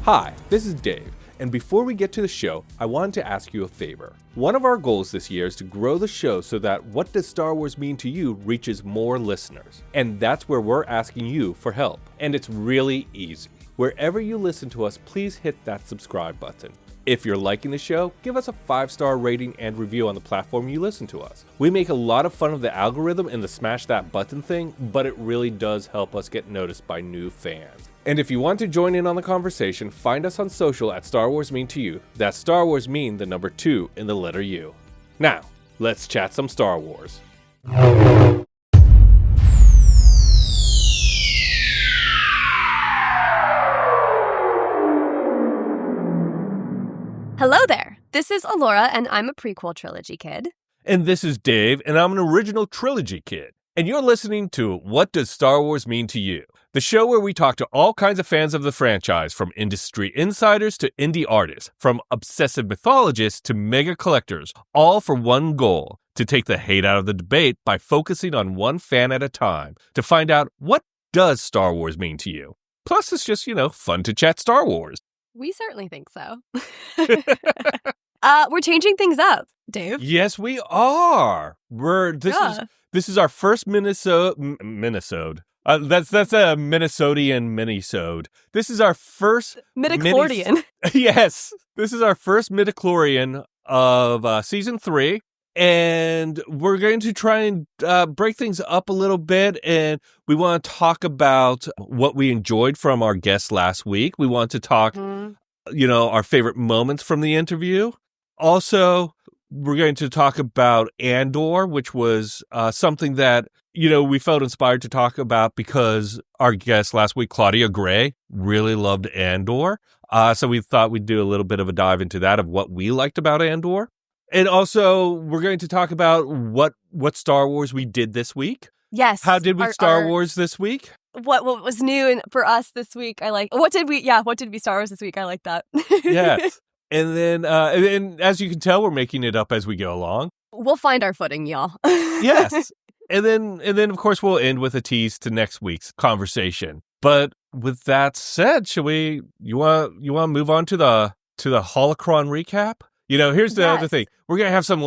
Hi, this is Dave, and before we get to the show, I wanted to ask you a favor. One of our goals this year is to grow the show so that What Does Star Wars Mean to You reaches more listeners. And that's where we're asking you for help. And it's really easy. Wherever you listen to us, please hit that subscribe button. If you're liking the show, give us a 5-star rating and review on the platform you listen to us. We make a lot of fun of the algorithm and the smash that button thing, but it really does help us get noticed by new fans. And if you want to join in on the conversation, find us on social at Star Wars Mean to You. That's Star Wars Mean, the number 2 in the letter U. Now, let's chat some Star Wars. Hello there. This is Elora, and I'm a prequel trilogy kid. And this is Dave, and I'm an original trilogy kid. And you're listening to What Does Star Wars Mean to You? The show where we talk to all kinds of fans of the franchise, from industry insiders to indie artists, from obsessive mythologists to mega collectors, all for one goal: to take the hate out of the debate by focusing on one fan at a time, to find out what does Star Wars mean to you. Plus, it's just, fun to chat Star Wars. We certainly think so. We're changing things up, Dave. Yes, we are. This is our first Minsisode. That's a Minnesotian minisode. This is our first midichlorian. Yes, this is our first midichlorian of season 3. And we're going to try and break things up a little bit. And we want to talk about what we enjoyed from our guest last week. We want to talk, our favorite moments from the interview. Also, we're going to talk about Andor, which was something that, we felt inspired to talk about because our guest last week, Claudia Gray, really loved Andor. So we thought we'd do a little bit of a dive into that, of what we liked about Andor. And also, we're going to talk about what Star Wars we did this week. Yes. How did we Star Wars this week? What was new for us this week? I like. What did we Star Wars this week? I like that. Yes. And then, and as you can tell, we're making it up as we go along. We'll find our footing, y'all. Yes. And then, of course, we'll end with a tease to next week's conversation. But with that said, you want to move on to the Holocron recap? Here's the other thing. We're going to have some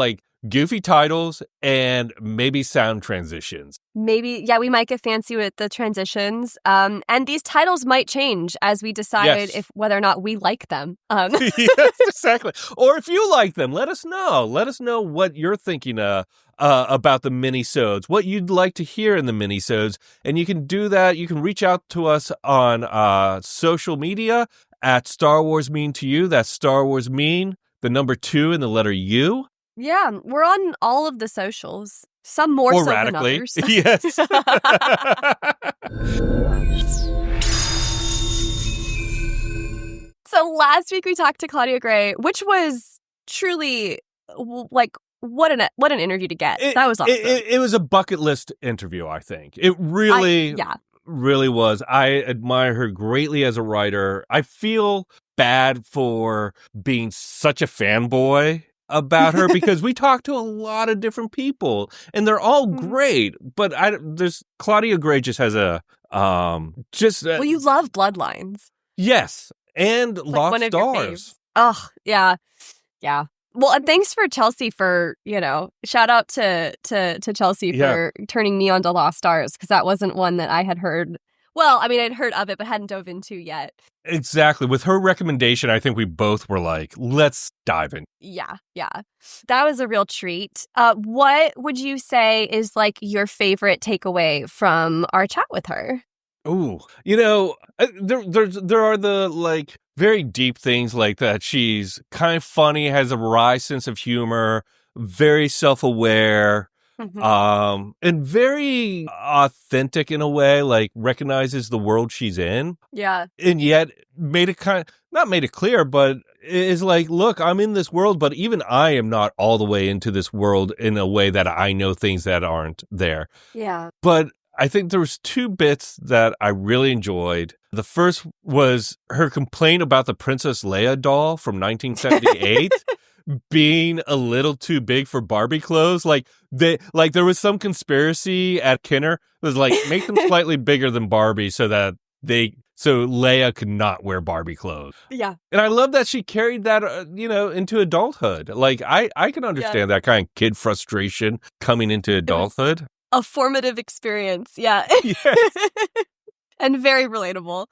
goofy titles and maybe sound transitions. Maybe, we might get fancy with the transitions. And these titles might change as we decide whether or not we like them. Yes, exactly. Or if you like them, let us know. Let us know what you're thinking about the minisodes, what you'd like to hear in the minisodes. And you can do that. You can reach out to us on social media at Star Wars Mean to You. That's Star Wars Mean, the number 2 in the letter U. Yeah, we're on all of the socials. Some more so radically than others. Yes. So last week we talked to Claudia Gray, which was truly what an interview to get. That was awesome. It was a bucket list interview, I think. It really was. I admire her greatly as a writer. I feel bad for being such a fanboy about her because we talked to a lot of different people and they're all great, but Claudia Gray just has well, you love Bloodlines. Yes, and Lost Stars. Oh, yeah. Well, and thanks for Chelsea for, shout out to Chelsea for turning me on to Lost Stars, because that wasn't one that I had heard. Well, I mean, I'd heard of it, but hadn't dove into yet. Exactly. With her recommendation, I think we both were like, let's dive in. Yeah. That was a real treat. What would you say is your favorite takeaway from our chat with her? Ooh, there are the very deep things like that. She's kind of funny, has a wry sense of humor, very self-aware. And very authentic in a way, recognizes the world she's in. Yeah. And yet not made it clear, but is look, I'm in this world, but even I am not all the way into this world in a way that I know things that aren't there. Yeah. But I think there was 2 bits that I really enjoyed. The first was her complaint about the Princess Leia doll from 1978. Being a little too big for Barbie clothes. There was some conspiracy at Kenner that was make them slightly bigger than Barbie so So Leia could not wear Barbie clothes. Yeah. And I love that she carried that, into adulthood. Like, I can understand that kind of kid frustration coming into adulthood. A formative experience. Yeah. Yes. And very relatable.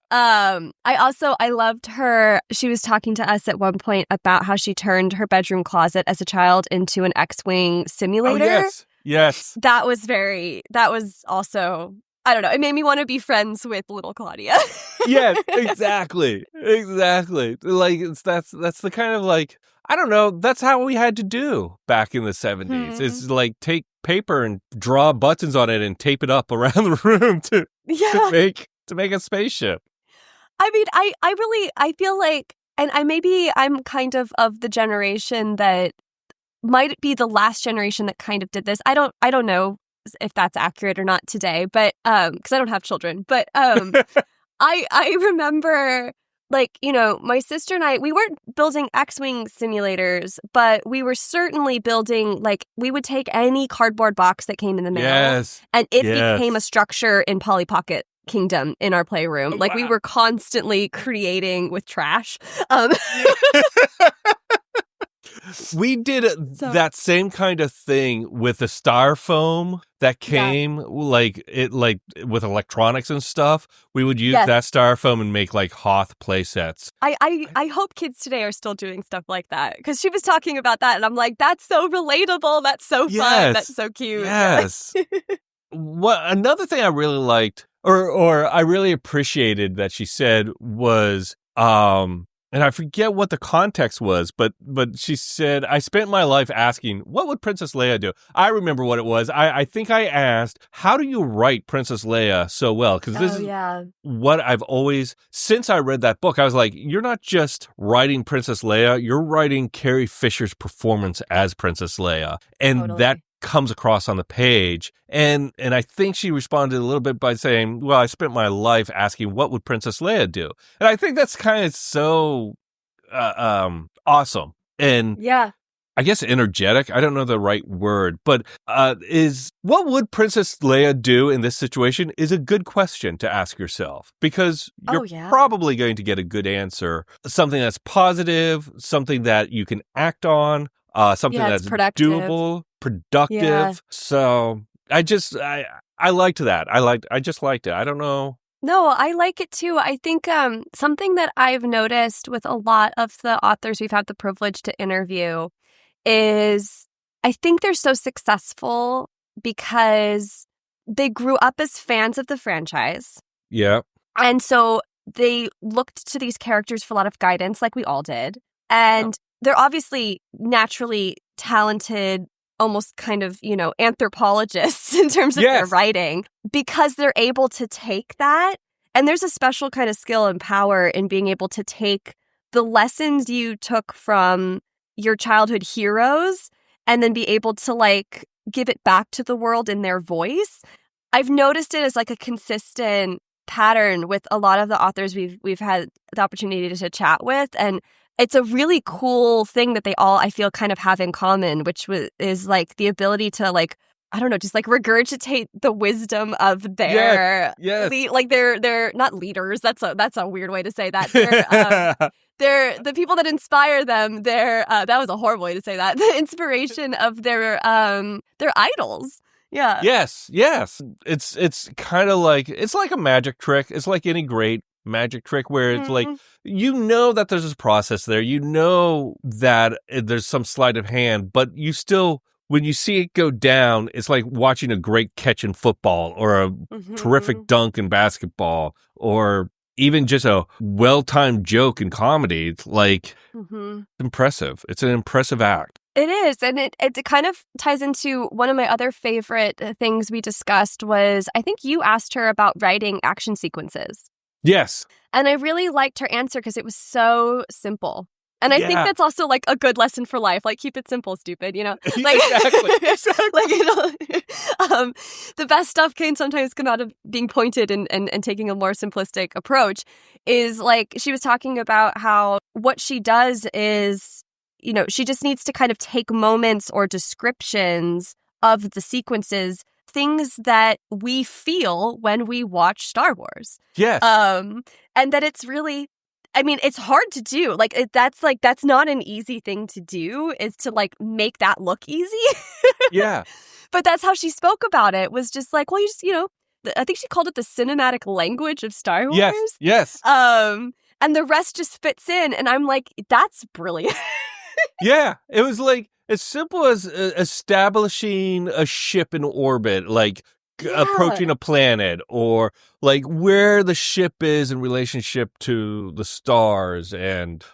I loved her. She was talking to us at one point about how she turned her bedroom closet as a child into an X-Wing simulator. Oh, yes. That was also, I don't know, it made me want to be friends with little Claudia. Yes, exactly. Like, that's the kind of, like, I don't know, that's how we had to do back in the 70s. It's like take paper and draw buttons on it and tape it up around the room to make a spaceship. I mean, I feel like, and I'm kind of the generation that might be the last generation that kind of did this. I don't know if that's accurate or not today, but because I don't have children, but I remember, like, my sister and I, we weren't building X-Wing simulators, but we were certainly building, like, we would take any cardboard box that came in the mail, and it became a structure in Polly Pocket Kingdom in our playroom. Like, we were constantly creating with trash. We did that same kind of thing with the styrofoam that came like with electronics and stuff. We would use that styrofoam and make like Hoth play sets. I hope kids today are still doing stuff like that, because she was talking about that and I'm like, that's so relatable. That's so fun. That's so cute. Yes. Another thing I really liked or I really appreciated that she said was, and I forget what the context was, but she said, I spent my life asking, what would Princess Leia do? I remember what it was. I think I asked, how do you write Princess Leia so well? Because this is what I've always, since I read that book, I was like, you're not just writing Princess Leia, you're writing Carrie Fisher's performance as Princess Leia. And that comes across on the page. And I think she responded a little bit by saying, well, I spent my life asking, what would Princess Leia do? And I think that's kind of so awesome. And I guess energetic. I don't know the right word, but what would Princess Leia do in this situation is a good question to ask yourself, because you're probably going to get a good answer. Something that's positive, something that you can act on, something that's doable, productive. Yeah. So I liked that. I just liked it. I don't know. No, I like it too. I think something that I've noticed with a lot of the authors we've had the privilege to interview is I think they're so successful because they grew up as fans of the franchise. Yeah. And so they looked to these characters for a lot of guidance, like we all did. And they're obviously naturally talented, almost kind of, anthropologists in terms of their writing, because they're able to take that. And there's a special kind of skill and power in being able to take the lessons you took from your childhood heroes and then be able to, like, give it back to the world in their voice. I've noticed it as like a consistent pattern with a lot of the authors we've had the opportunity to chat with, and it's a really cool thing that they all, I feel, kind of have in common, which is like the ability to, like, I don't know, just like regurgitate the wisdom of their, like they're not leaders. That's a weird way to say that. They're the people that inspire them. That was a horrible way to say that. The inspiration of their idols. Yeah. Yes. It's kind of like, it's like a magic trick. It's like any great magic trick where it's like, that there's this process there, that there's some sleight of hand, but you still, when you see it go down, it's like watching a great catch in football or a terrific dunk in basketball, or even just a well-timed joke in comedy. It's like impressive. It's an impressive act. It is. And it kind of ties into one of my other favorite things we discussed was, I think you asked her about writing action sequences. Yes. And I really liked her answer because it was so simple. And I think that's also like a good lesson for life. Like, keep it simple, stupid, Like, Exactly. Like, the best stuff can sometimes come out of being pointed and taking a more simplistic approach. Is like, she was talking about how what she does is, she just needs to kind of take moments or descriptions of the sequences things that we feel when we watch Star Wars. Yes. And that it's really, I mean, it's hard to do. That's not an easy thing to do, is to make that look easy. Yeah. But that's how she spoke about it, was just well, you just, I think she called it the cinematic language of Star Wars. Yes. And the rest just fits in. And I'm like, that's brilliant. Yeah. It was as simple as establishing a ship in orbit, approaching a planet, or where the ship is in relationship to the stars, and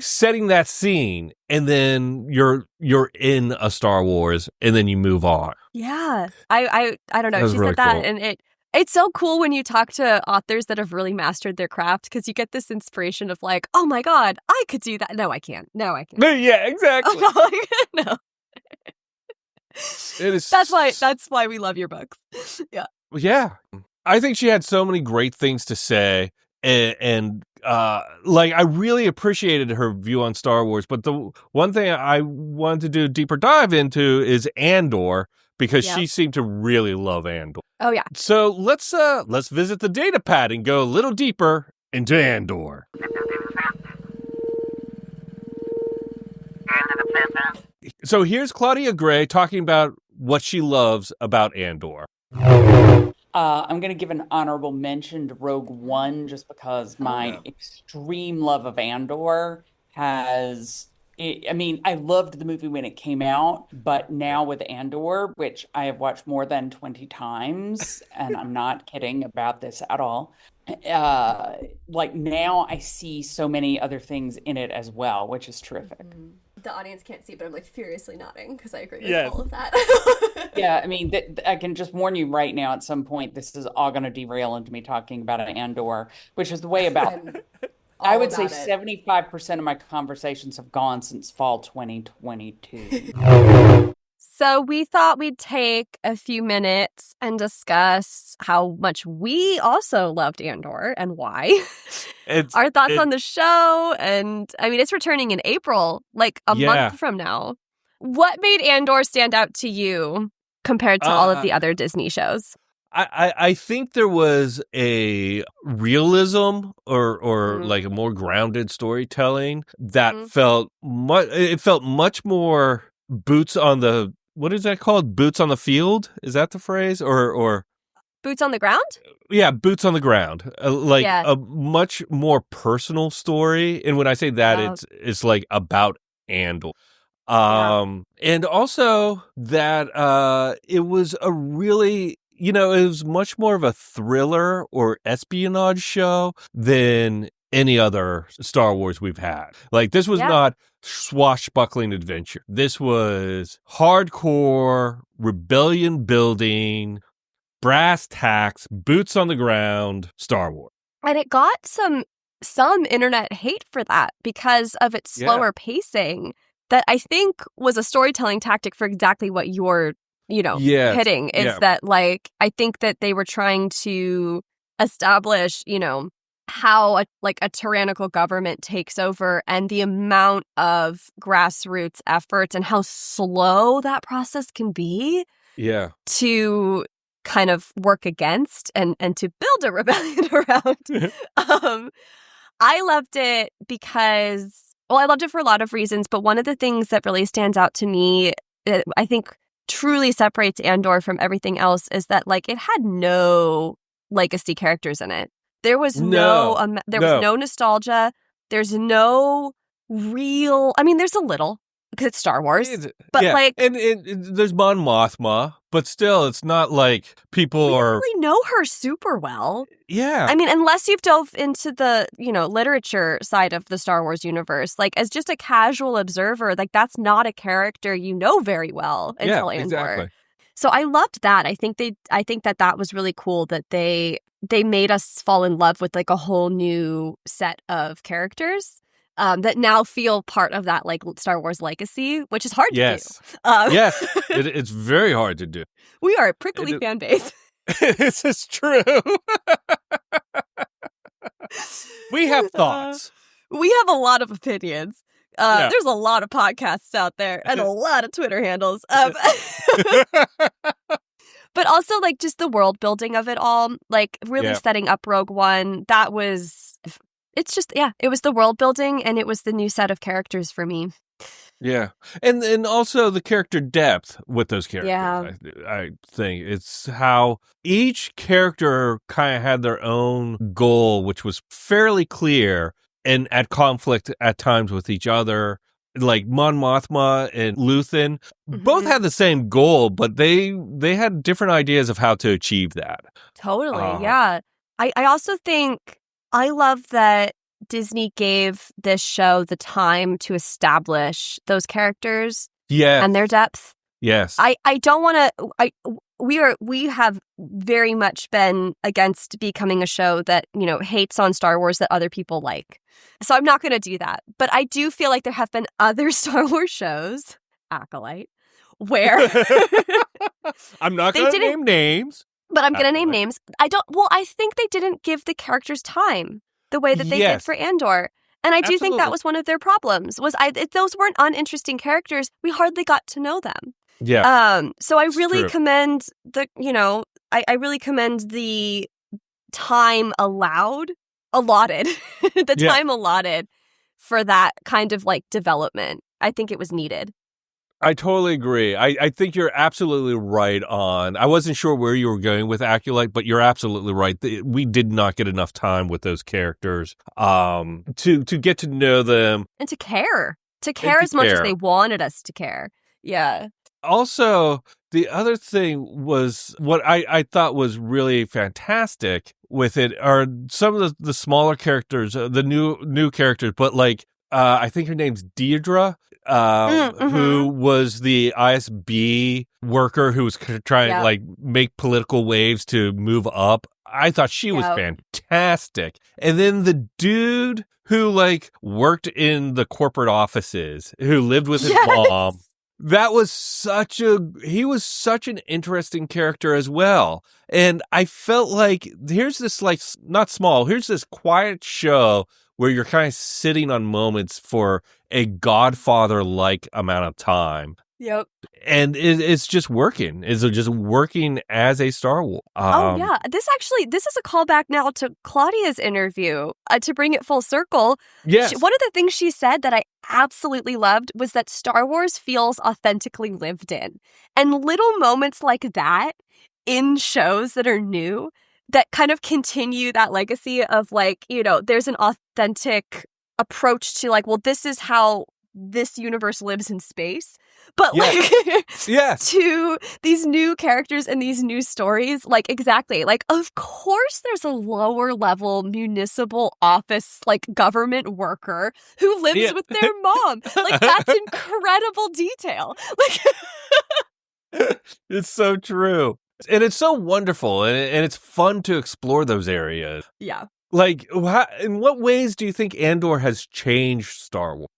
setting that scene, and then you're in a Star Wars, and then you move on. Yeah. I don't know. She really said that, cool. and it's so cool when you talk to authors that have really mastered their craft, because you get this inspiration of oh my God, I could do that. No, I can't. No, I can't. No, yeah, exactly. Oh, no. It is. That's why we love your books. Yeah. Yeah. I think she had so many great things to say, and I really appreciated her view on Star Wars. But the one thing I wanted to do a deeper dive into is Andor, because she seemed to really love Andor. Oh yeah. So let's visit the data pad and go a little deeper into Andor. So here's Claudia Gray talking about what she loves about Andor. I'm going to give an honorable mention to Rogue One, just because my extreme love of Andor I loved the movie when it came out, but now with Andor, which I have watched more than 20 times, and I'm not kidding about this at all, now I see so many other things in it as well, which is terrific. The audience can't see, but I'm furiously nodding because I agree with all of that. Yeah, I can just warn you right now, at some point, this is all going to derail into me talking about Andor, which is the way about... I would say 75% of my conversations have gone since fall 2022. So we thought we'd take a few minutes and discuss how much we also loved Andor and why. Our thoughts on the show. And it's returning in April, a month from now. What made Andor stand out to you compared to all of the other Disney shows? I think there was a realism or a more grounded storytelling that felt much more boots on the, what is that called? Boots on the field? Is that the phrase? Or boots on the ground? Yeah, boots on the ground. A much more personal story. And when I say that, it's about Andor. And also that it was a really... it was much more of a thriller or espionage show than any other Star Wars we've had. This was not swashbuckling adventure. This was hardcore rebellion building, brass tacks, boots on the ground Star Wars. And it got some internet hate for that because of its slower pacing that I think was a storytelling tactic for exactly what you're hitting, is that I think that they were trying to establish, how a tyrannical government takes over, and the amount of grassroots efforts and how slow that process can be to kind of work against and to build a rebellion around. I loved it because, I loved it for a lot of reasons, but one of the things that really stands out to me, I think truly separates Andor from everything else, is that it had no legacy characters in it. There was no nostalgia. There's no real... there's a little, because it's Star Wars. But and there's Mon Mothma, but still, it's not people we are... don't really know her super well. Yeah. Unless you've dove into the, literature side of the Star Wars universe, as just a casual observer, that's not a character you know very well until Andor. Exactly. So I loved that. I think that was really cool that they made us fall in love with a whole new set of characters that now feel part of that Star Wars legacy, which is hard to do. Yes, it's very hard to do. We are a prickly fan base. This is true. We have thoughts. We have a lot of opinions. There's a lot of podcasts out there and a lot of Twitter handles. But also, like, just the world building of it all, like, really setting up Rogue One, that was, it's just, it was the world building, and it was the new set of characters for me. Yeah. And also the character depth with those characters. Yeah. I think it's how each character kind of had their own goal, which was fairly clear and at conflict at times with each other. Like Mon Mothma and Luthen both had the same goal, but they had different ideas of how to achieve that. Totally, yeah. I also think I love that Disney gave this show the time to establish those characters and their depth. Yes. I don't want to we have very much been against becoming a show that, you know, hates on Star Wars that other people like. So I'm not going to do that. But I do feel like there have been other Star Wars shows, Acolyte, where I'm not going to name names. But I'm going to name names. I think they didn't give the characters time the way that they did for Andor. And I do think that was one of their problems. If those weren't uninteresting characters, we hardly got to know them. Yeah. So I really commend I really commend the time allotted time allotted for that kind of like development. I think it was needed. I totally agree. I think you're absolutely right on. I wasn't sure where you were going with Acolyte, but you're absolutely right. We did not get enough time with those characters to get to know them. And to care as much as they wanted us to care. Yeah. Also, the other thing was what I thought was really fantastic with it are some of the smaller characters, the new characters, but like I think her name's Deirdre. Who was the ISB worker who was trying to like make political waves to move up. I thought she was fantastic. And then the dude who like worked in the corporate offices, who lived with his mom. He was such an interesting character as well. And I felt like here's this quiet show where you're kind of sitting on moments for a Godfather-like amount of time. Yep. And it's just working. It's just working as a Star Wars. This is a callback now to Claudia's interview to bring it full circle. Yes. One of the things she said that I absolutely loved was that Star Wars feels authentically lived in. And little moments like that in shows that are new that kind of continue that legacy of like, you know, there's an authentic approach to like, well, this is how this universe lives in space. But like to these new characters and these new stories, like exactly, like of course there's a lower level municipal office, like government worker who lives with their mom. Like that's incredible detail. Like it's so true. And it's so wonderful, and it's fun to explore those areas. Yeah. Like, in what ways do you think Andor has changed Star Wars?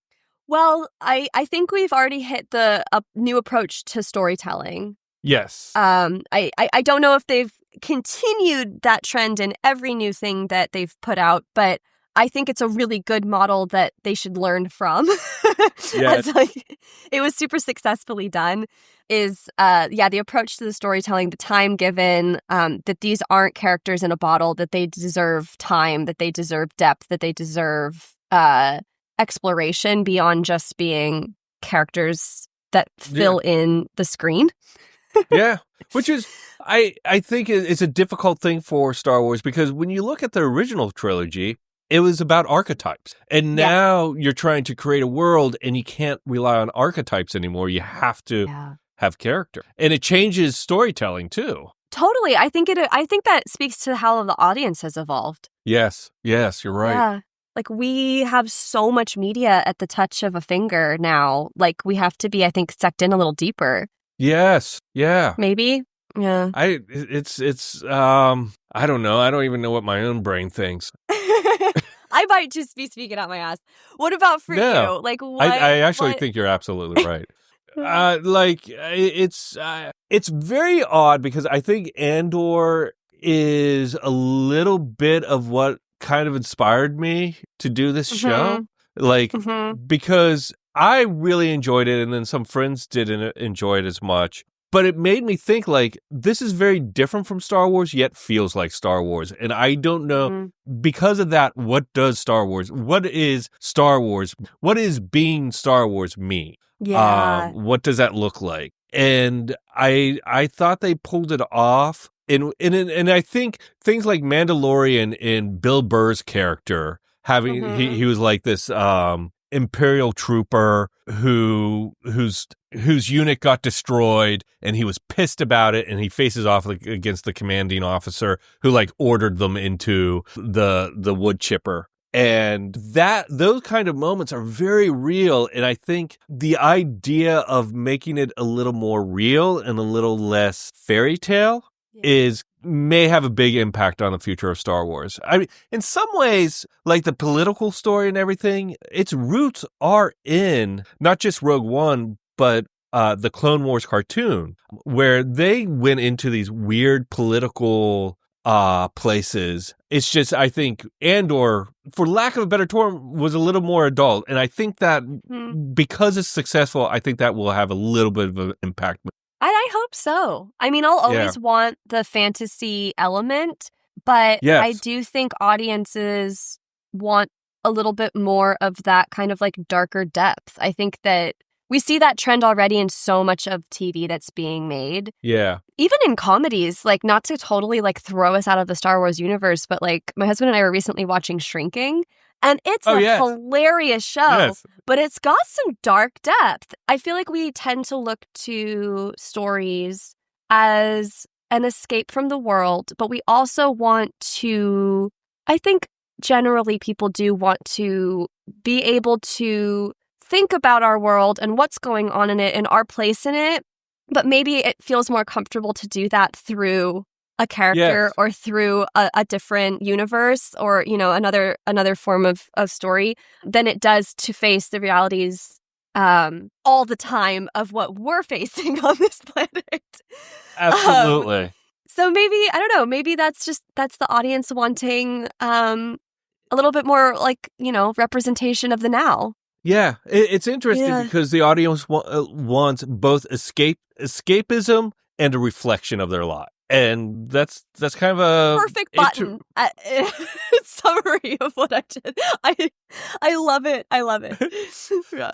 Well, I think we've already hit the new approach to storytelling. Yes. I don't know if they've continued that trend in every new thing that they've put out, but I think it's a really good model that they should learn from. Yes. It was super successfully done. Is the approach to the storytelling, the time given, that these aren't characters in a bottle, that they deserve time, that they deserve depth, that they deserve exploration beyond just being characters that fill in the screen. Yeah, which is, I think it's a difficult thing for Star Wars because when you look at the original trilogy, it was about archetypes. And now you're trying to create a world and you can't rely on archetypes anymore. You have to have character. And it changes storytelling too. Totally. I think that speaks to how the audience has evolved. Yes, you're right. Yeah. Like we have so much media at the touch of a finger now. Like we have to be, I think, sucked in a little deeper. Yes. Yeah. Maybe. Yeah. It's I don't know. I don't even know what my own brain thinks. I might just be speaking out my ass. What about for you? Like what? I actually think you're absolutely right. It's very odd because I think Andor is a little bit of what kind of inspired me to do this show. Like, because I really enjoyed it and then some friends didn't enjoy it as much. But it made me think, like, this is very different from Star Wars, yet feels like Star Wars. And I don't know, because of that, what is Star Wars? What is being Star Wars mean? Yeah. What does that look like? And I thought they pulled it off. And I think things like Mandalorian and Bill Burr's character, having he was like this Imperial trooper whose unit got destroyed, and he was pissed about it, and he faces off against the commanding officer who like ordered them into the wood chipper. And those kind of moments are very real. And I think the idea of making it a little more real and a little less fairy tale may have a big impact on the future of Star Wars. I mean, in some ways, like the political story and everything, its roots are in not just Rogue One, but the Clone Wars cartoon, where they went into these weird political places. It's just, I think Andor, for lack of a better term, was a little more adult. And I think that because it's successful, I think that will have a little bit of an impact. I hope so. I mean, I'll always want the fantasy element, but I do think audiences want a little bit more of that kind of like darker depth. I think that we see that trend already in so much of TV that's being made. Yeah. Even in comedies, like, not to totally like throw us out of the Star Wars universe, but like my husband and I were recently watching Shrinking. And it's a hilarious show, but it's got some dark depth. I feel like we tend to look to stories as an escape from the world, but we also want to, I think generally people do want to be able to think about our world and what's going on in it and our place in it. But maybe it feels more comfortable to do that through a character or through a different universe or, you know, another form of story than it does to face the realities all the time of what we're facing on this planet. Absolutely. So maybe, I don't know, maybe that's the audience wanting a little bit more, like, you know, representation of the now. Yeah, it's interesting because the audience wants both escapism and a reflection of their life. And that's kind of a perfect button summary of what I did. I love it. I love it.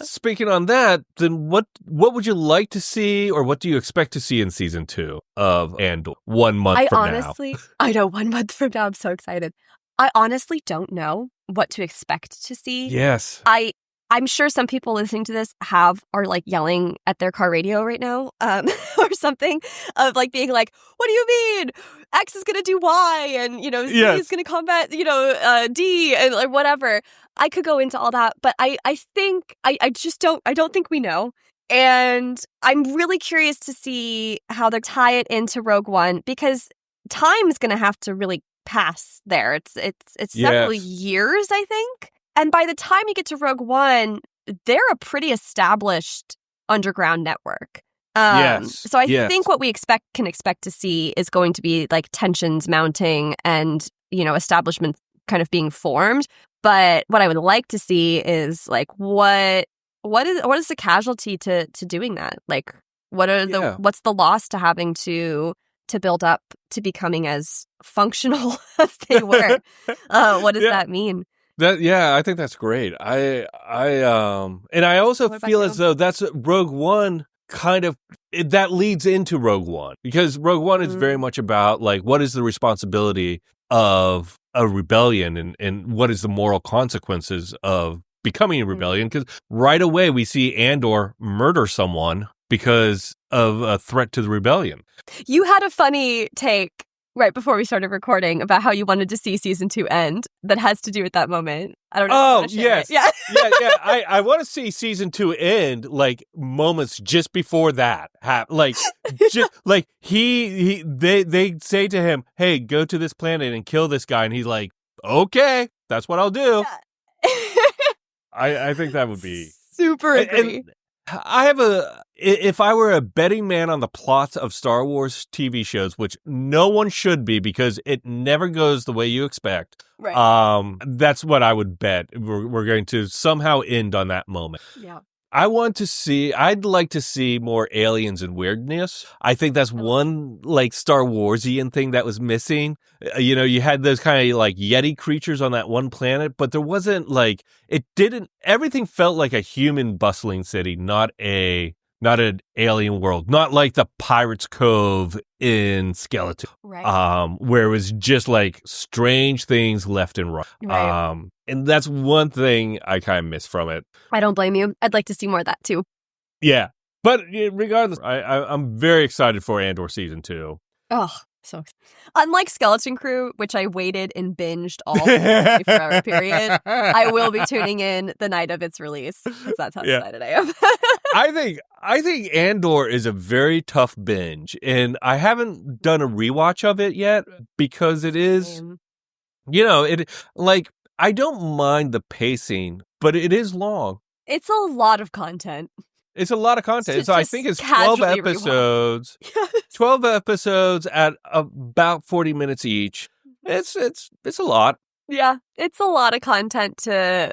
Speaking on that, then what would you like to see, or what do you expect to see in season 2 of Andor 1 month from now? I know, 1 month from now. I'm so excited. I honestly don't know what to expect to see. Yes. I'm sure some people listening to this are like yelling at their car radio right now, or something, of like being like, "What do you mean? X is going to do Y, and you know Z is going to combat D, and like whatever." I could go into all that, but I think I don't think we know, and I'm really curious to see how they tie it into Rogue One, because time's going to have to really pass there. It's several years, I think. And by the time you get to Rogue One, they're a pretty established underground network. So I think what we can expect to see is going to be like tensions mounting and, you know, establishment kind of being formed. But what I would like to see is like what is the casualty to doing that? Like what's the loss to having to build up to becoming as functional as they were? What does that mean? I think that's great. And I also feel as though that's Rogue One kind of that leads into Rogue One, because Rogue One is very much about like what is the responsibility of a rebellion and what is the moral consequences of becoming a rebellion, because right away we see Andor murder someone because of a threat to the rebellion. You had a funny take right before we started recording about how you wanted to see season 2 end that has to do with that moment. I don't know. Oh, yes. Yeah. I want to see season 2 end like moments just before that. Like, just like they say to him, "Hey, go to this planet and kill this guy." And he's like, "Okay, that's what I'll do." Yeah. I think that would be super agree. And if I were a betting man on the plots of Star Wars TV shows, which no one should be because it never goes the way you expect, right. That's what I would bet. We're going to somehow end on that moment. Yeah. I'd like to see more aliens and weirdness. I think that's one like Star Warsian thing that was missing. You had those kind of like Yeti creatures on that one planet, but there wasn't like, everything felt like a human bustling city, not an alien world, not like the Pirates Cove in Skeleton, right. Where it was just like strange things left and right. And that's one thing I kind of miss from it. I don't blame you. I'd like to see more of that too. Yeah, but regardless, I'm very excited for Andor season 2. Oh, so unlike Skeleton Crew, which I waited and binged all the 24-hour period, I will be tuning in the night of its release because that's how excited I am. I think Andor is a very tough binge, and I haven't done a rewatch of it yet because it is, I don't mind the pacing, but it is long. It's a lot of content. It's a lot of content. So I think it's 12 episodes. Yes. 12 episodes at about 40 minutes each. It's a lot. Yeah, it's a lot of content to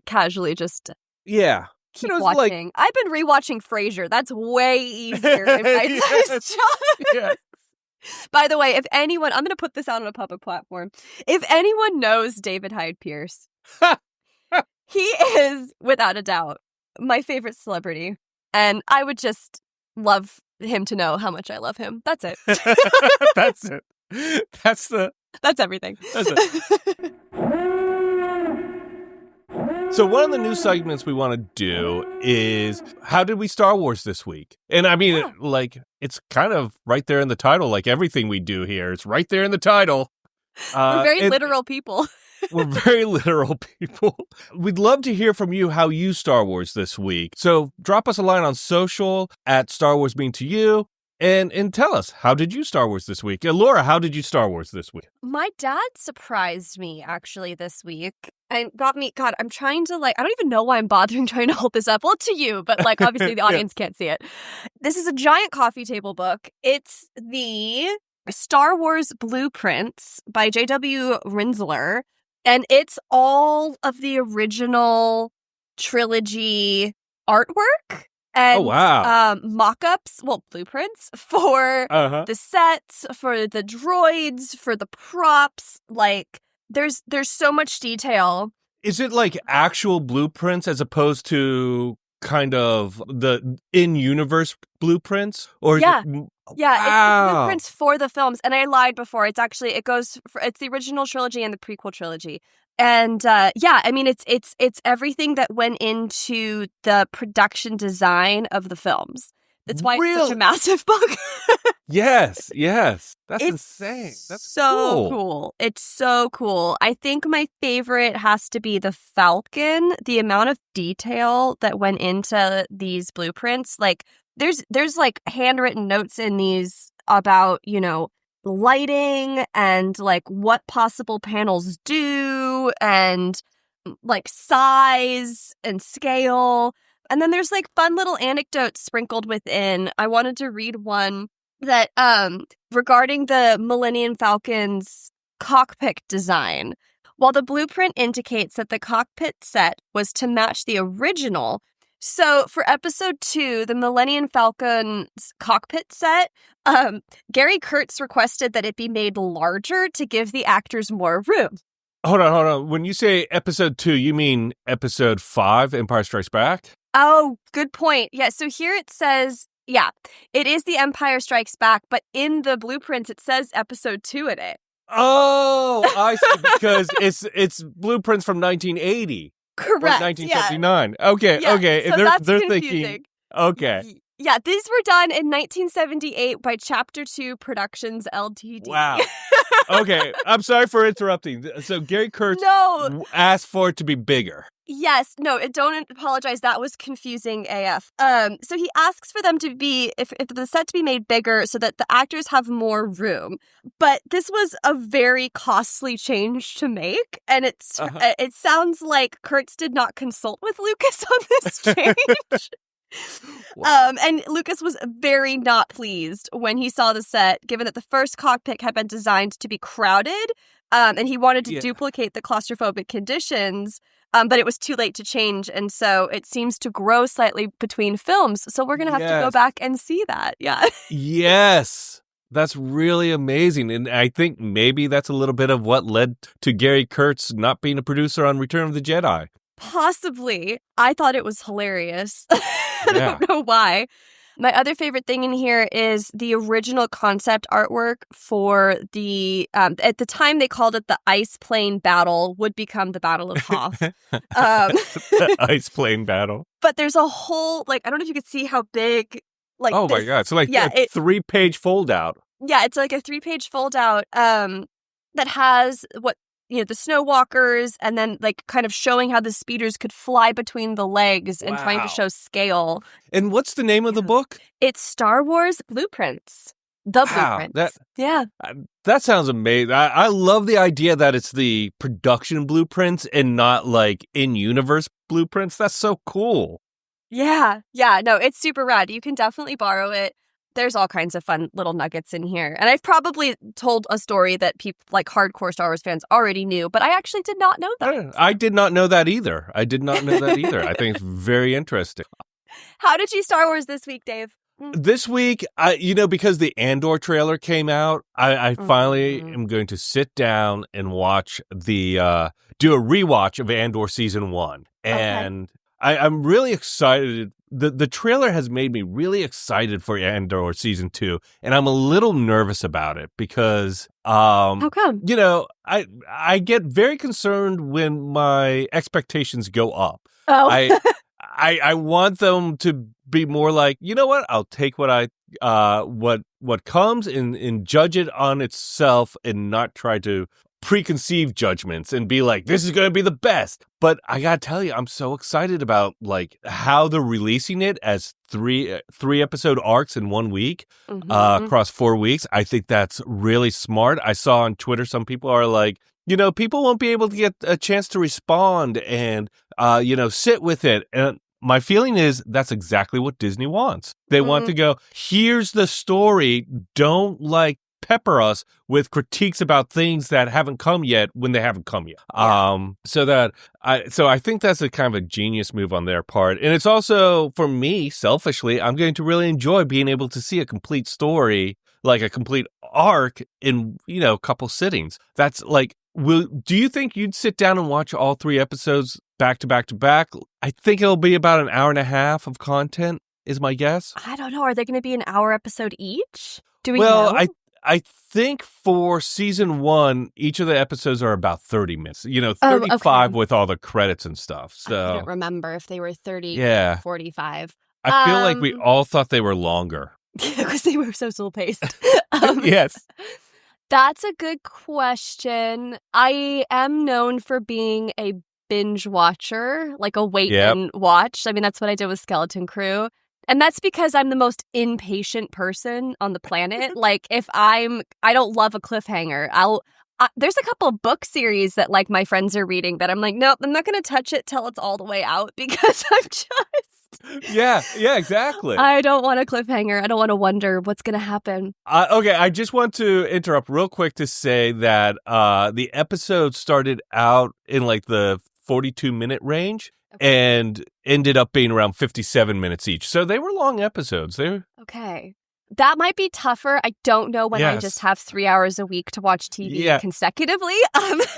casually just keep watching. I've been rewatching Frasier. That's way easier in bite-sized chunks. Yeah. By the way, if anyone, I'm going to put this out on a public platform. If anyone knows David Hyde Pierce, he is, without a doubt, my favorite celebrity. And I would just love him to know how much I love him. That's it. That's it. That's everything. That's it. So one of the new segments we want to do is, how did we Star Wars this week? And I mean, it's kind of right there in the title, like everything we do here. It's right there in the title. We're very literal people. We're very literal people. We'd love to hear from you how you Star Wars this week. So drop us a line on social at Star Wars Mean to You. And tell us, how did you Star Wars this week? Laura, how did you Star Wars this week? My dad surprised me, actually, this week. And got me, God, I'm trying to, I don't even know why I'm bothering trying to hold this up. Well, to you, but, obviously the audience can't see it. This is a giant coffee table book. It's the Star Wars Blueprints by J.W. Rinzler. And it's all of the original trilogy artwork. And, mock-ups, blueprints for the sets, for the droids, for the props. There's so much detail. Is it like actual blueprints as opposed to kind of the in-universe blueprints? Or is it... Yeah, it's the blueprints for the films. And I lied before. It's it's the original trilogy and the prequel trilogy. And I mean, it's everything that went into the production design of the films. That's why it's such a massive book. Yes. That's insane. That's so cool. It's so cool. I think my favorite has to be the Falcon. The amount of detail that went into these blueprints. There's handwritten notes in these about, lighting and what possible panels do and size and scale. And then there's fun little anecdotes sprinkled within. I wanted to read one that regarding the Millennium Falcon's cockpit design. While the blueprint indicates that the cockpit set was to match the original, so for episode 2, the Millennium Falcon's cockpit set, Gary Kurtz requested that it be made larger to give the actors more room. Hold on. When you say episode 2, you mean episode 5, Empire Strikes Back? Oh, good point. Yeah, so here it says, it is the Empire Strikes Back, but in the blueprints it says episode 2 in it. Oh, I see, because it's blueprints from 1980. Correct. 1979. Yeah. Okay. So they're confusing. Thinking. Okay. Yeah, these were done in 1978 by Chapter 2 Productions Ltd. Wow. Okay, I'm sorry for interrupting. So Gary Kurtz asked for it to be bigger. Yes. No, don't apologize. That was confusing AF. So he asks for them to be, if the set to be made bigger so that the actors have more room. But this was a very costly change to make. And it sounds like Kurtz did not consult with Lucas on this change. Wow. And Lucas was very not pleased when he saw the set, given that the first cockpit had been designed to be crowded, and he wanted to duplicate the claustrophobic conditions. but it was too late to change. And so it seems to grow slightly between films. So we're going to have to go back and see that. Yeah. Yes. That's really amazing. And I think maybe that's a little bit of what led to Gary Kurtz not being a producer on Return of the Jedi. Possibly. I thought it was hilarious. I don't know why. My other favorite thing in here is the original concept artwork for the, at the time they called it the ice plane battle, would become the Battle of Hoth. The ice plane battle. But there's a whole, like, I don't know if you could see how big, like, oh my God. So like a 3-page fold out. Yeah, it's like a 3-page fold out that has the snow walkers, and then like kind of showing how the speeders could fly between the legs and trying to show scale. And what's the name of the book? It's Star Wars Blueprints. The Blueprints. That sounds amazing. I love the idea that it's the production blueprints and not like in-universe blueprints. That's so cool. Yeah. Yeah. No, it's super rad. You can definitely borrow it. There's all kinds of fun little nuggets in here. And I've probably told a story that people like hardcore Star Wars fans already knew, but I actually did not know that. I did not know that either. I think it's very interesting. How did you Star Wars this week, Dave? This week, because the Andor trailer came out, I finally am going to sit down and watch do a rewatch of Andor Season 1. And I'm really excited. The trailer has made me really excited for Andor Season 2, and I'm a little nervous about it because how come? I get very concerned when my expectations go up. Oh. I want them to be more like, you know what? I'll take what comes and judge it on itself and not try to preconceived judgments and be like, this is going to be the best. But I got to tell you, I'm so excited about like how they're releasing it as three episode arcs in 1 week across 4 weeks. I think that's really smart. I saw on Twitter, some people are like, people won't be able to get a chance to respond and, sit with it. And my feeling is that's exactly what Disney wants. They want to go, here's the story. Don't pepper us with critiques about things that haven't come yet when they haven't come yet. So I think that's a kind of a genius move on their part. And it's also, for me, selfishly, I'm going to really enjoy being able to see a complete story, like a complete arc in, a couple sittings. That's like, do you think you'd sit down and watch all 3 episodes back to back to back? I think it'll be about an hour and a half of content, is my guess. I don't know. Are they going to be an hour episode each? Do we know? I think for season 1, each of the episodes are about 30 minutes, 35 with all the credits and stuff. So I don't remember if they were 30, 45. I feel like we all thought they were longer. Because they were so slow-paced. Yes. That's a good question. I am known for being a binge watcher, like a wait and watch. I mean, that's what I did with Skeleton Crew. And that's because I'm the most impatient person on the planet. Like, if I don't love a cliffhanger. There's a couple of book series that like my friends are reading that I'm like, nope, I'm not going to touch it till it's all the way out because I'm just. Yeah, exactly. I don't want a cliffhanger. I don't want to wonder what's going to happen. Okay, I just want to interrupt real quick to say that the episode started out in like the 42-minute range. And ended up being around 57 minutes each. So they were long episodes. Okay. That might be tougher. I don't know when I just have 3 hours a week to watch TV consecutively.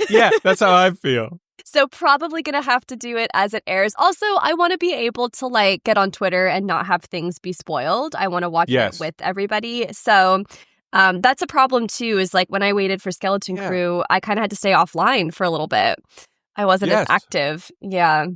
Yeah, that's how I feel. So probably going to have to do it as it airs. Also, I want to be able to get on Twitter and not have things be spoiled. I want to watch it with everybody. So that's a problem too, is like when I waited for Skeleton Crew, I kind of had to stay offline for a little bit. I wasn't as active. Yeah.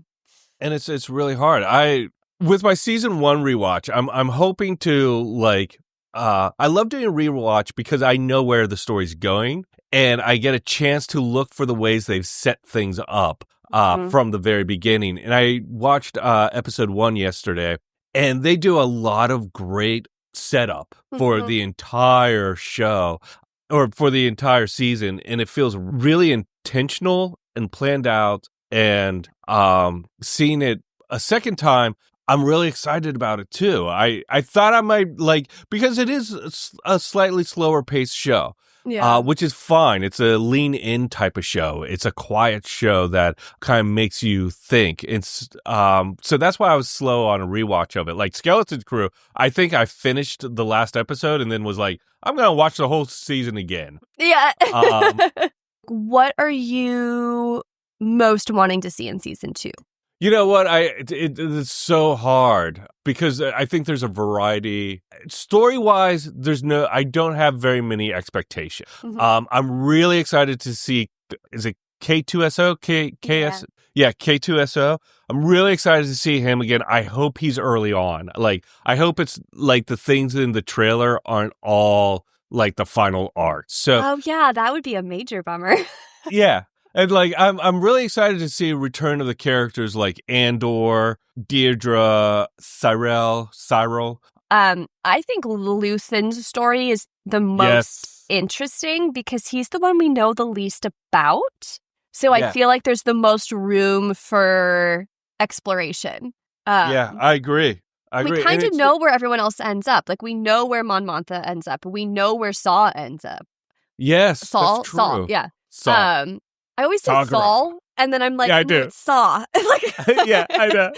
And it's really hard. With my season 1 rewatch, I'm hoping to I love doing a rewatch because I know where the story's going and I get a chance to look for the ways they've set things up from the very beginning. And I watched episode 1 yesterday, and they do a lot of great setup for the entire show or for the entire season, and it feels really intentional and planned out. And seeing it a second time, I'm really excited about it too. I thought I might because it is a slightly slower paced show. which is fine. It's a lean-in type of show. It's a quiet show that kind of makes you think. It's so that's why I was slow on a rewatch of it. Like Skeleton Crew, I think I finished the last episode and then was like, I'm going to watch the whole season again. Yeah. What are you most wanting to see in season 2? You know what? It's so hard because I think there's a variety. Story-wise, I don't have very many expectations. Mm-hmm. I'm really excited to see, is it K2SO? Yeah, K2SO. I'm really excited to see him again. I hope he's early on. Like, I hope it's like the things in the trailer aren't all like the final art. So, oh yeah, that would be a major bummer. yeah. And like I'm really excited to see a return of the characters like Andor, Deirdre, Cyril. I think Luthen's story is the most interesting because he's the one we know the least about. So I feel like there's the most room for exploration. I agree. We kind of know where everyone else ends up. Like we know where Mon Mothma ends up. We know where Saw ends up. Yes, Saul, that's true. Saul, yeah. Saw. I always say Saul, and then I'm like, yeah, I do. Saw. Yeah, I know.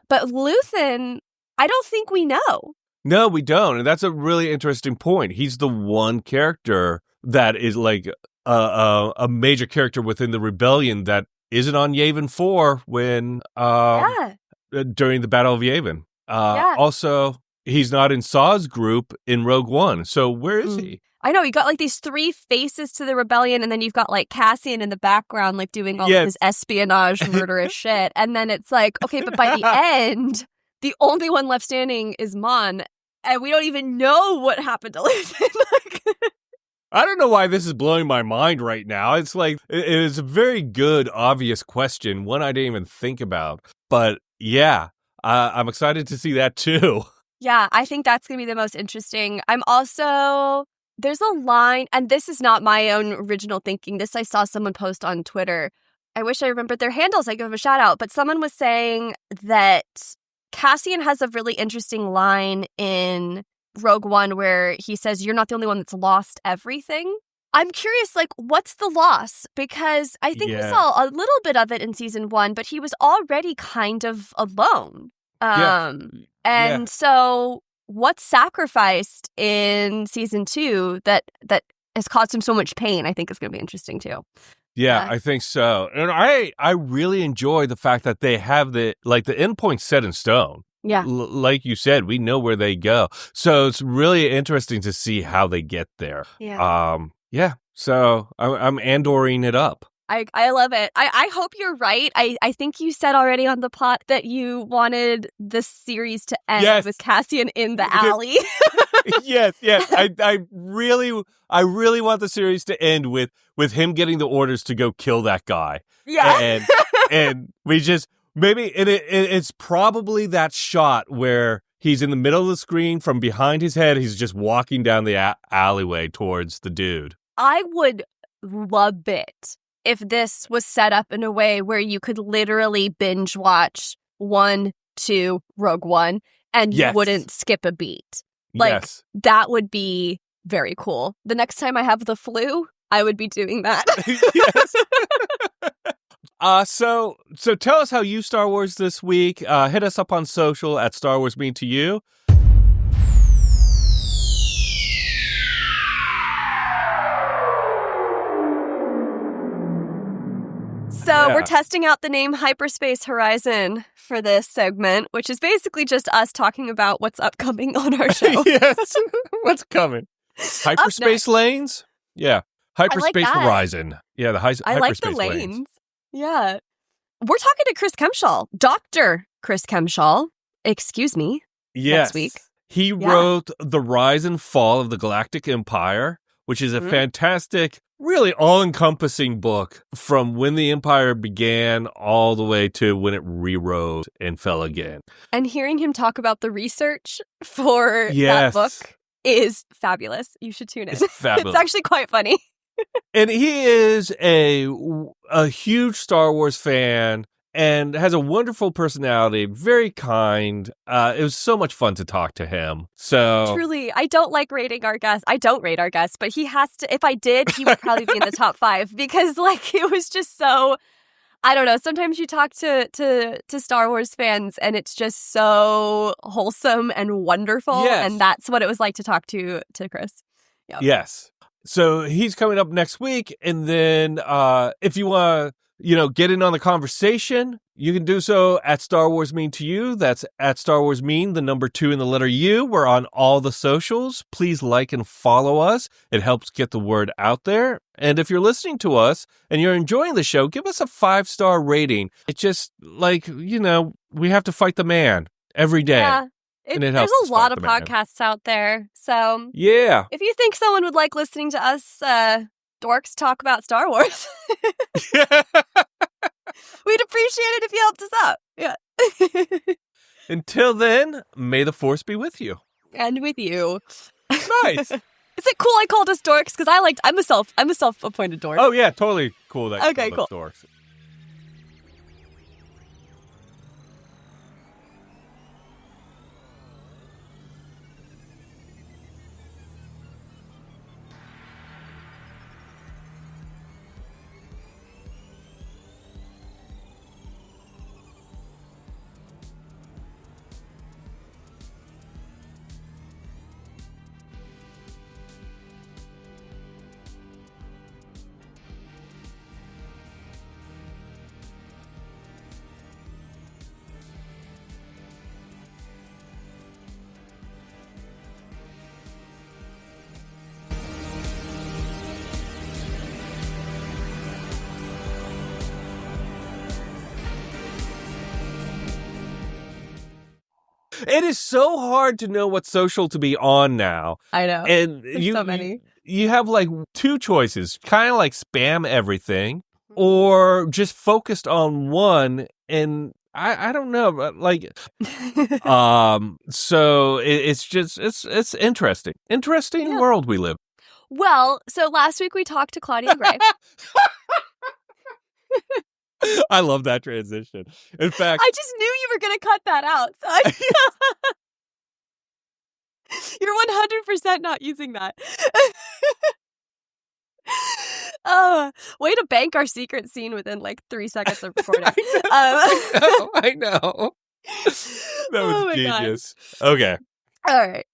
But Luthen, I don't think we know. No, we don't. And that's a really interesting point. He's the one character that is like a major character within the rebellion that isn't on Yavin 4 when during the Battle of Yavin. Also, he's not in Saw's group in Rogue One. So where is he? I know, you got like these 3 faces to the rebellion, and then you've got like Cassian in the background, like doing all of his espionage, murderous shit. And then it's like, okay, but by the end, the only one left standing is Mon, and we don't even know what happened to Luthen. I don't know why this is blowing my mind right now. It's like, it is a very good, obvious question, one I didn't even think about. But yeah, I'm excited to see that too. Yeah, I think that's going to be the most interesting. I'm also... There's a line, and this is not my own original thinking. This I saw someone post on Twitter. I wish I remembered their handles. I give them a shout out. But someone was saying that Cassian has a really interesting line in Rogue One where he says, "You're not the only one that's lost everything." I'm curious, like, what's the loss? Because I think we saw a little bit of it in season 1, but he was already kind of alone. So what's sacrificed in season 2 that has caused him so much pain, I think is going to be interesting too. Yeah, I think so. And I really enjoy the fact that they have the endpoint set in stone. Yeah. Like you said, we know where they go. So it's really interesting to see how they get there. Yeah. So I'm Andoring it up. I love it. I hope you're right. I think you said already on the pod that you wanted this series to end with Cassian in the alley. Yes. I really want the series to end with him getting the orders to go kill that guy. Yeah. And we just maybe it's probably that shot where he's in the middle of the screen from behind his head. He's just walking down the alleyway towards the dude. I would love it if this was set up in a way where you could literally binge watch 1, 2, Rogue One, and you wouldn't skip a beat. Like, that would be very cool. The next time I have the flu, I would be doing that. So tell us how you Star Wars this week. Hit us up on social at Star Wars Mean to You. So we're testing out the name Hyperspace Horizon for this segment, which is basically just us talking about what's upcoming on our show. Yes, what's coming? Hyperspace lanes? Yeah, Hyperspace Horizon. Yeah, the hyperspace lanes. I like the lanes. Yeah. We're talking to Chris Kempshall, Dr. Chris Kempshall, excuse me, next week. He wrote The Rise and Fall of the Galactic Empire, which is a fantastic, really all-encompassing book from when the Empire began all the way to when it rewrote and fell again. And hearing him talk about the research for that book is fabulous. You should tune in. It's fabulous. It's actually quite funny. And he is a huge Star Wars fan and has a wonderful personality, very kind. It was so much fun to talk to him. So truly, I don't like rating our guests. I don't rate our guests, but he has to. If I did, he would probably be in the top 5 because, like, it was just so. I don't know. Sometimes you talk to Star Wars fans, and it's just so wholesome and wonderful, and that's what it was like to talk to Chris. Yep. Yes. So he's coming up next week, and then if you want to, get in on the conversation, you can do so at Star Wars Mean to You. That's at Star Wars Mean, the number 2 and the letter U. We're on all the socials. Please like and follow us. It helps get the word out there. And if you're listening to us and you're enjoying the show, give us a 5-star rating. It's just like, we have to fight the man every day. Yeah. There's a lot of podcasts out there. So yeah, if you think someone would like listening to us dorks talk about Star Wars, we'd appreciate it if you helped us out. Yeah. Until then, may the Force be with you. And with you. Nice. Is it cool I called us dorks? Because I'm a self-appointed dork. Oh yeah, totally cool that you called us dorks. It is so hard to know what social to be on now. I know. And There's so many. You have like 2 choices, kind of like spam everything or just focused on one. And I don't know, like, so it's interesting. Interesting world we live. Well, so last week we talked to Claudia Gray. I love that transition. In fact, I just knew you were going to cut that out. So you're 100% not using that. Way to bank our secret scene within like 3 seconds of recording. I know. That was genius. God. Okay. All right.